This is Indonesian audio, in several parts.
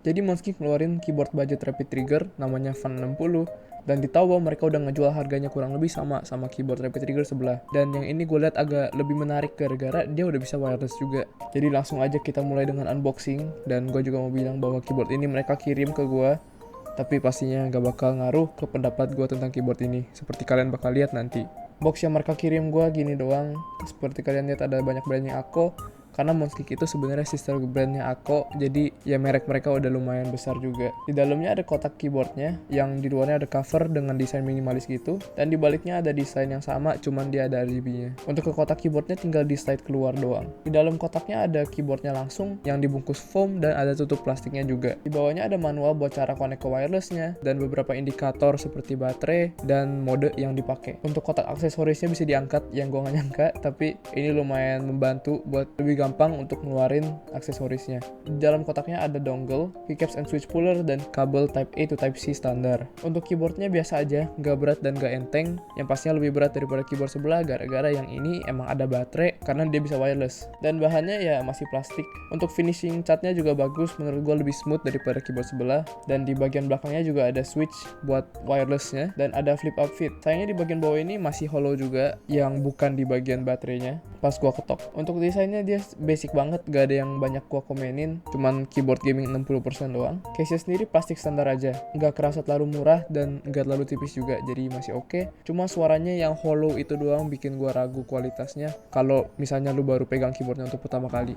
Jadi Monski ngeluarin keyboard budget Rapid Trigger namanya Fan 60, dan ditahu bahwa mereka udah ngejual harganya kurang lebih sama keyboard Rapid Trigger sebelah. Dan yang ini gue lihat agak lebih menarik gara-gara dia udah bisa wireless juga. Jadi langsung aja kita mulai dengan unboxing, dan gue juga mau bilang bahwa keyboard ini mereka kirim ke gue, tapi pastinya gak bakal ngaruh ke pendapat gue tentang keyboard ini, seperti kalian bakal lihat nanti. Box yang mereka kirim gue gini doang, seperti kalian lihat ada banyak brandnya Ako, karena Monskik itu sebenarnya sister brandnya Ako, jadi ya merek mereka udah lumayan besar juga. Di dalamnya ada kotak keyboardnya, yang di luarnya ada cover dengan desain minimalis gitu, dan di baliknya ada desain yang sama, cuman dia ada RGB-nya. Untuk ke kotak keyboardnya tinggal di slide keluar doang. Di dalam kotaknya ada keyboardnya langsung, yang dibungkus foam dan ada tutup plastiknya juga. Di bawahnya ada manual buat cara connect ke wirelessnya, dan beberapa indikator seperti baterai dan mode yang dipakai. Untuk kotak aksesorisnya bisa diangkat, yang gua nggak nyangka, tapi ini lumayan membantu buat lebih gampang untuk ngeluarin aksesorisnya. Di dalam kotaknya ada dongle, keycaps and switch puller, dan kabel Type A to Type C standar. Untuk keyboardnya biasa aja, nggak berat dan nggak enteng. Yang pastinya lebih berat daripada keyboard sebelah, gara-gara yang ini emang ada baterai karena dia bisa wireless. Dan bahannya ya masih plastik. Untuk finishing catnya juga bagus, menurut gue lebih smooth daripada keyboard sebelah. Dan di bagian belakangnya juga ada switch buat wirelessnya, dan ada flip up fit. Sayangnya di bagian bawah ini masih hollow juga, yang bukan di bagian baterainya pas gua ketok. Untuk desainnya dia basic banget, gak ada yang banyak gua komenin, cuman keyboard gaming 60% doang. Case-nya sendiri plastik standar aja, gak kerasa terlalu murah dan gak terlalu tipis juga, jadi masih oke. Cuma suaranya yang hollow itu doang bikin gua ragu kualitasnya kalau misalnya lu baru pegang keyboardnya untuk pertama kali.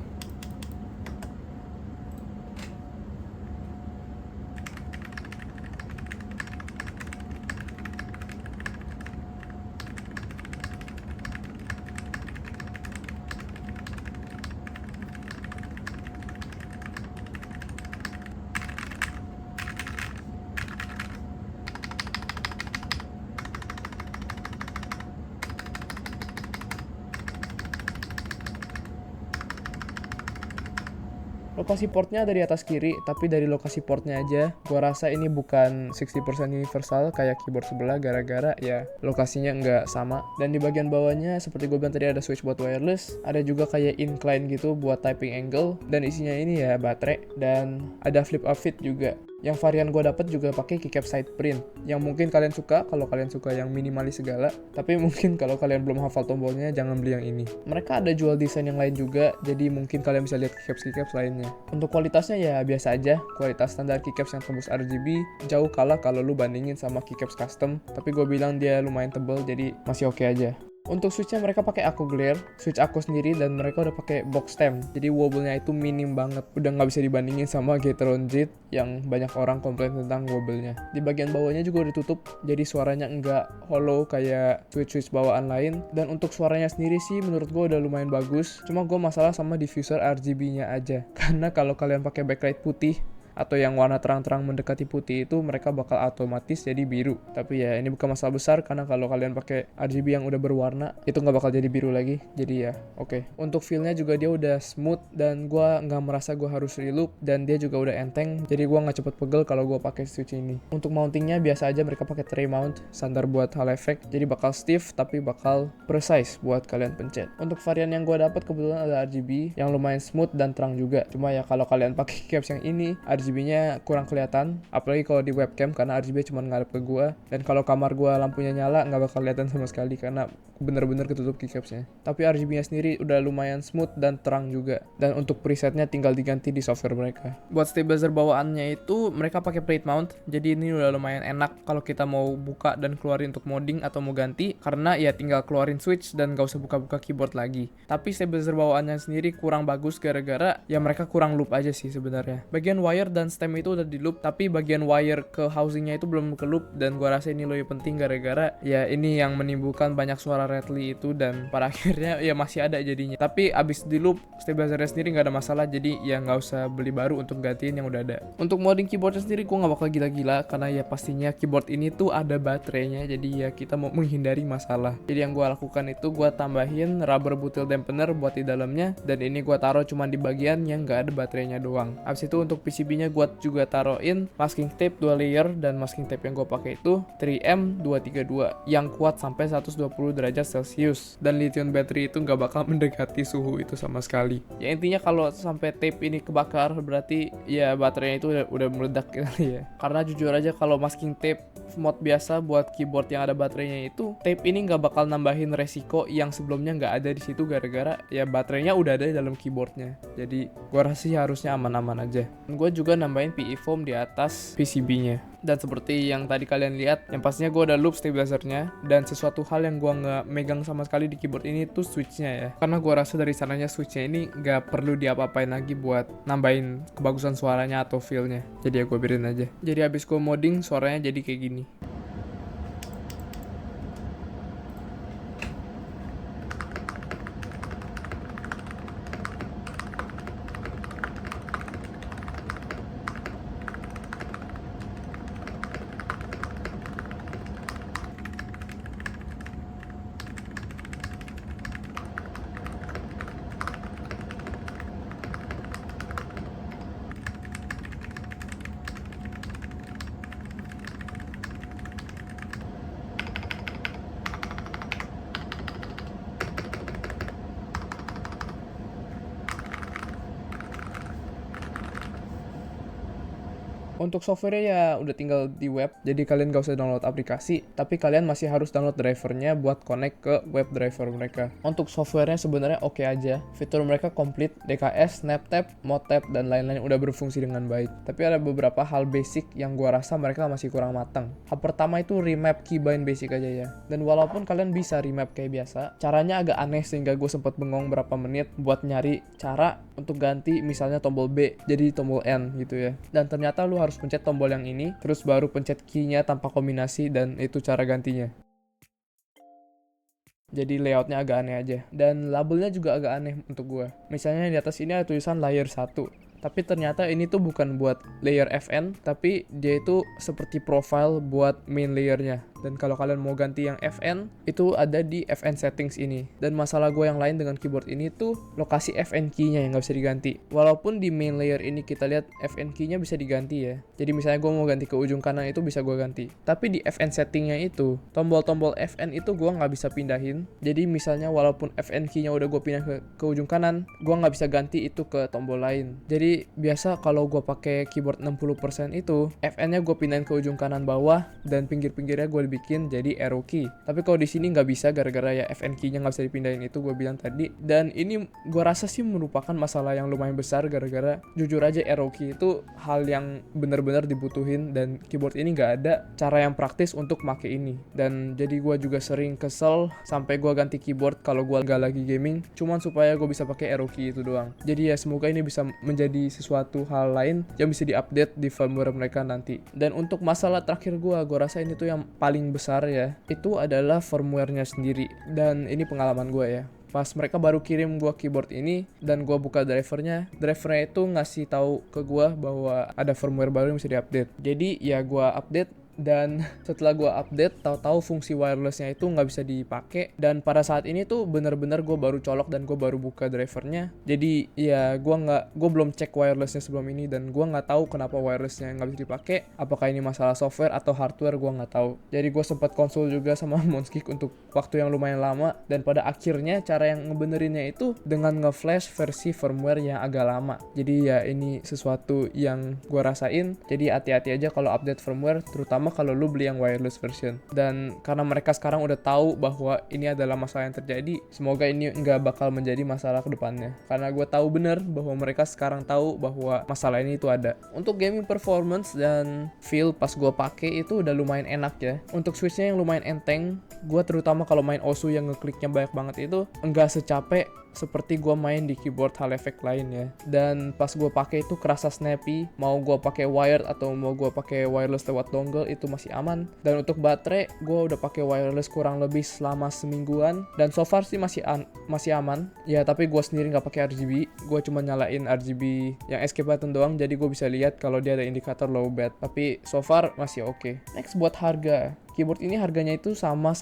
Lokasi portnya ada di atas kiri, tapi dari lokasi portnya aja, gua rasa ini bukan 60% universal kayak keyboard sebelah, gara-gara ya lokasinya nggak sama. Dan di bagian bawahnya, seperti gue bilang tadi, ada switch buat wireless, ada juga kayak incline gitu buat typing angle, dan isinya ini ya baterai, dan ada flip up fit juga. Yang varian gue dapet juga pakai keycap side print, yang mungkin kalian suka kalau kalian suka yang minimalis segala, tapi mungkin kalau kalian belum hafal tombolnya jangan beli yang ini. Mereka ada jual desain yang lain juga, jadi mungkin kalian bisa lihat keycaps lainnya. Untuk kualitasnya ya biasa aja, kualitas standar keycaps yang tembus RGB jauh kalah kalau lu bandingin sama keycaps custom, tapi gue bilang dia lumayan tebel, jadi masih oke aja. Untuk switchnya mereka pakai Ako Glare, switch Ako sendiri, dan mereka udah pakai box stem, jadi wobble-nya itu minim banget, udah nggak bisa dibandingin sama Gateron Jet yang banyak orang komplain tentang wobble-nya. Di bagian bawahnya juga udah tutup, jadi suaranya nggak hollow kayak switch-switch bawaan lain. Dan untuk suaranya sendiri sih menurut gue udah lumayan bagus, cuma gue masalah sama diffuser RGB-nya aja, karena kalau kalian pakai backlight putih atau yang warna terang-terang mendekati putih itu, mereka bakal otomatis jadi biru. Tapi ya ini bukan masalah besar, karena kalau kalian pakai RGB yang udah berwarna itu nggak bakal jadi biru lagi, jadi ya oke. Untuk feel-nya juga dia udah smooth, dan gue nggak merasa gue harus reloop, dan dia juga udah enteng, jadi gue nggak cepet pegel kalau gue pakai switch ini. Untuk mountingnya biasa aja, mereka pakai tray mount standar buat hall effect, jadi bakal stiff tapi bakal precise buat kalian pencet. Untuk varian yang gue dapat kebetulan ada RGB yang lumayan smooth dan terang juga, cuma ya kalau kalian pakai caps yang ini RGB-nya kurang kelihatan, apalagi kalau di webcam karena RGB cuma ngadep ke gua, dan kalau kamar gua lampunya nyala nggak bakal kelihatan sama sekali karena bener-bener ketutup keycapsnya. Tapi RGB-nya sendiri udah lumayan smooth dan terang juga, dan untuk presetnya tinggal diganti di software mereka. Buat stabilizer bawaannya itu mereka pakai plate mount, jadi ini udah lumayan enak kalau kita mau buka dan keluarin untuk modding atau mau ganti, karena ya tinggal keluarin switch dan gak usah buka-buka keyboard lagi. Tapi stabilizer bawaannya sendiri kurang bagus gara-gara ya mereka kurang loop aja sih sebenarnya. Bagian wire dan stem itu udah di loop, tapi bagian wire ke housingnya itu belum ke loop, dan gua rasa ini lebih penting gara-gara ya ini yang menimbulkan banyak suara rattly itu, dan pada akhirnya ya masih ada jadinya. Tapi abis di loop stabilizernya sendiri nggak ada masalah, jadi ya nggak usah beli baru untuk gantiin yang udah ada. Untuk modding keyboardnya sendiri gua nggak bakal gila-gila, karena ya pastinya keyboard ini tuh ada baterainya, jadi ya kita mau menghindari masalah. Jadi yang gua lakukan itu gua tambahin rubber butyl dampener buat di dalamnya, dan ini gua taruh cuma di bagian yang nggak ada baterainya doang. Abis itu untuk PCB-nya intinya gue juga taruhin masking tape 2 layer, dan masking tape yang gue pakai itu 3M232 yang kuat sampai 120 derajat Celcius, dan lithium battery itu nggak bakal mendekati suhu itu sama sekali. Ya intinya kalau sampai tape ini kebakar berarti ya baterainya itu udah meledak kali ya. Karena jujur aja kalau masking tape mod biasa buat keyboard yang ada baterainya itu, tape ini nggak bakal nambahin resiko yang sebelumnya nggak ada di situ, gara-gara ya baterainya udah ada di dalam keyboardnya. Jadi gua rasa sih harusnya aman-aman aja. Gue juga nambahin PE foam di atas PCB-nya. Dan seperti yang tadi kalian lihat, yang pastinya gue ada loop stabilizer-nya, dan sesuatu hal yang gue nggak megang sama sekali di keyboard ini tuh switch-nya ya. Karena gue rasa dari sananya switch-nya ini nggak perlu diapa-apain lagi buat nambahin kebagusan suaranya atau feel-nya. Jadi ya gue biarin aja. Jadi habis gue modding, suaranya jadi kayak gini. Untuk software ya udah tinggal di web, jadi kalian gak usah download aplikasi, tapi kalian masih harus download drivernya buat connect ke web driver mereka. Untuk softwarenya sebenarnya oke aja, fitur mereka komplit, DKS, SnapTap, ModTap, dan lain-lain udah berfungsi dengan baik. Tapi ada beberapa hal basic yang gua rasa mereka masih kurang matang. Hal pertama itu remap keybind basic aja ya. Dan walaupun kalian bisa remap kayak biasa, caranya agak aneh sehingga gue sempet bengong berapa menit buat nyari cara untuk ganti misalnya tombol B jadi tombol N gitu ya. Dan ternyata lu harus pencet tombol yang ini, terus baru pencet key-nya tanpa kombinasi, dan itu cara gantinya. Jadi layoutnya agak aneh aja. Dan labelnya juga agak aneh untuk gua. Misalnya di atas ini ada tulisan layer 1. Tapi ternyata ini tuh bukan buat layer FN, tapi dia itu seperti profile buat main layernya. Dan kalau kalian mau ganti yang FN, itu ada di FN settings ini. Dan masalah gue yang lain dengan keyboard ini tuh lokasi FN key-nya yang nggak bisa diganti. Walaupun di main layer ini kita lihat FN key-nya bisa diganti ya. Jadi misalnya gue mau ganti ke ujung kanan itu bisa gue ganti. Tapi di FN setting-nya itu, tombol-tombol FN itu gue nggak bisa pindahin. Jadi misalnya walaupun FN key-nya udah gue pindah ke ujung kanan, gue nggak bisa ganti itu ke tombol lain. Jadi biasa kalau gue pakai keyboard 60% itu, FN-nya gue pindahin ke ujung kanan bawah, dan pinggir-pinggirnya gue bikin jadi arrow key. Tapi kalau di sini nggak bisa gara-gara ya FN key-nya nggak bisa dipindahin, itu gue bilang tadi. Dan ini gue rasa sih merupakan masalah yang lumayan besar, gara-gara jujur aja arrow key itu hal yang benar-benar dibutuhin, dan keyboard ini nggak ada cara yang praktis untuk make ini. Dan jadi gue juga sering kesel sampai gue ganti keyboard kalau gue nggak lagi gaming, cuman supaya gue bisa pakai arrow key itu doang. Jadi ya semoga ini bisa menjadi sesuatu hal lain yang bisa diupdate di firmware mereka nanti. Dan untuk masalah terakhir gue rasa ini tuh yang paling besar ya, itu adalah firmware-nya sendiri. Dan ini pengalaman gue ya, pas mereka baru kirim gue keyboard ini dan gue buka drivernya itu ngasih tahu ke gue bahwa ada firmware baru yang bisa diupdate. Jadi ya gue update, dan setelah gue update, tahu-tahu fungsi wirelessnya itu nggak bisa dipakai. Dan pada saat ini tuh bener-bener gue baru colok dan gue baru buka drivernya. Jadi ya gue belum cek wirelessnya sebelum ini, dan gue nggak tahu kenapa wirelessnya nggak bisa dipakai. Apakah ini masalah software atau hardware, gue nggak tahu. Jadi gue sempat konsul juga sama Monskik untuk waktu yang lumayan lama, dan pada akhirnya cara yang ngebenerinnya itu dengan nge-flash versi firmware yang agak lama. Jadi ya ini sesuatu yang gue rasain. Jadi hati-hati aja kalau update firmware, terutama kalau lu beli yang wireless version. Dan karena mereka sekarang udah tahu bahwa ini adalah masalah yang terjadi, semoga ini nggak bakal menjadi masalah ke depannya. Karena gue tahu bener bahwa mereka sekarang tahu bahwa masalah ini itu ada. Untuk gaming performance dan feel pas gue pakai itu udah lumayan enak ya. Untuk switchnya yang lumayan enteng, gue terutama kalau main Osu yang ngekliknya banyak banget itu nggak secapek seperti gue main di keyboard hal efek lain ya. Dan pas gue pakai itu kerasa snappy, mau gue pakai wired atau mau gue pakai wireless lewat dongle itu masih aman. Dan untuk baterai gue udah pakai wireless kurang lebih selama semingguan, dan so far sih masih aman ya. Tapi gue sendiri nggak pakai RGB, gue cuma nyalain RGB yang escape button doang, jadi gue bisa lihat kalau dia ada indikator low bat. Tapi so far masih oke. Next buat harga, Keyboard ini harganya itu sama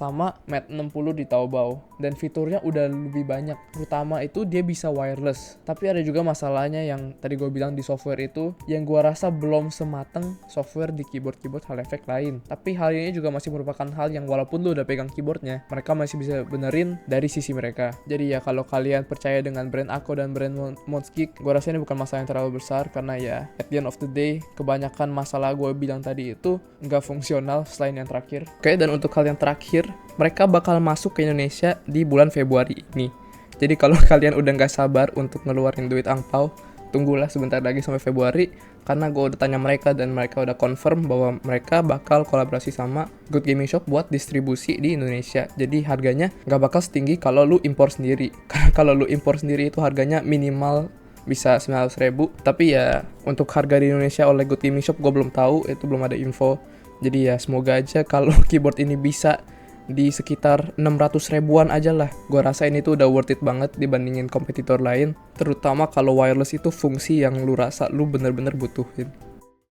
Mate 60 di Taobao, dan fiturnya udah lebih banyak. Terutama itu dia bisa wireless. Tapi ada juga masalahnya yang tadi gue bilang di software itu, yang gue rasa belum semateng software di keyboard hall effect lain. Tapi hal ini juga masih merupakan hal yang walaupun lu udah pegang keyboardnya, mereka masih bisa benerin dari sisi mereka. Jadi ya kalau kalian percaya dengan brand Ako dan brand Mondsgeek, gue rasa ini bukan masalah yang terlalu besar, karena ya at the end of the day kebanyakan masalah gue bilang tadi itu nggak fungsional selain yang terakhir. Oke, dan untuk hal yang terakhir, mereka bakal masuk ke Indonesia di bulan Februari ini. Jadi kalau kalian udah nggak sabar untuk ngeluarin duit angpau, tunggulah sebentar lagi sampai Februari, karena gue udah tanya mereka dan mereka udah confirm bahwa mereka bakal kolaborasi sama Good Gaming Shop buat distribusi di Indonesia. Jadi harganya nggak bakal setinggi kalau lu impor sendiri. Karena kalau lu impor sendiri itu harganya minimal bisa 900.000. Tapi ya untuk harga di Indonesia oleh Good Gaming Shop gue belum tahu, itu belum ada info. Jadi ya semoga aja kalau keyboard ini bisa di sekitar 600 ribuan aja lah. Gue rasa ini tuh udah worth it banget dibandingin kompetitor lain. Terutama kalau wireless itu fungsi yang lu rasa lu bener-bener butuhin.